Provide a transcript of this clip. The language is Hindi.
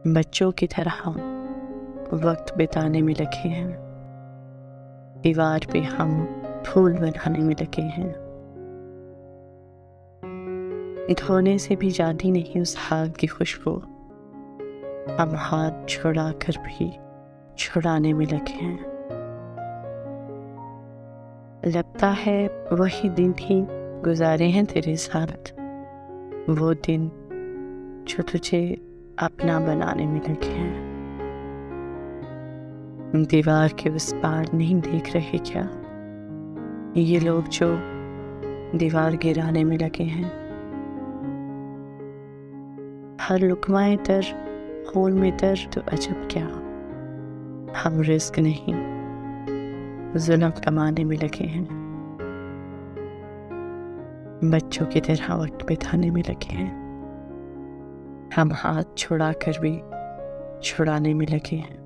बच्चों की तरह वक्त बिताने में लगे हैं, दीवार पे हम फूल बनाने में लगे हैं। धोने से भी जाती नहीं उस हाथ की खुशबू, हम हाथ छुड़ा कर भी छुड़ाने में लगे हैं। लगता है वही दिन ही गुजारे हैं तेरे साथ, वो दिन जो तुझे अपना बनाने में लगे हैं। दीवार के उस पार नहीं देख रहे क्या ये लोग जो दीवार गिराने में लगे हैं। हर लुकमाए तर खून में तर तो अजब क्या, हम रिस्क नहीं जुल्म कमाने में लगे हैं। बच्चों की तरह वक्त बिताने में लगे हैं, हम हाथ छुड़ा कर भी छुड़ाने में लगे हैं।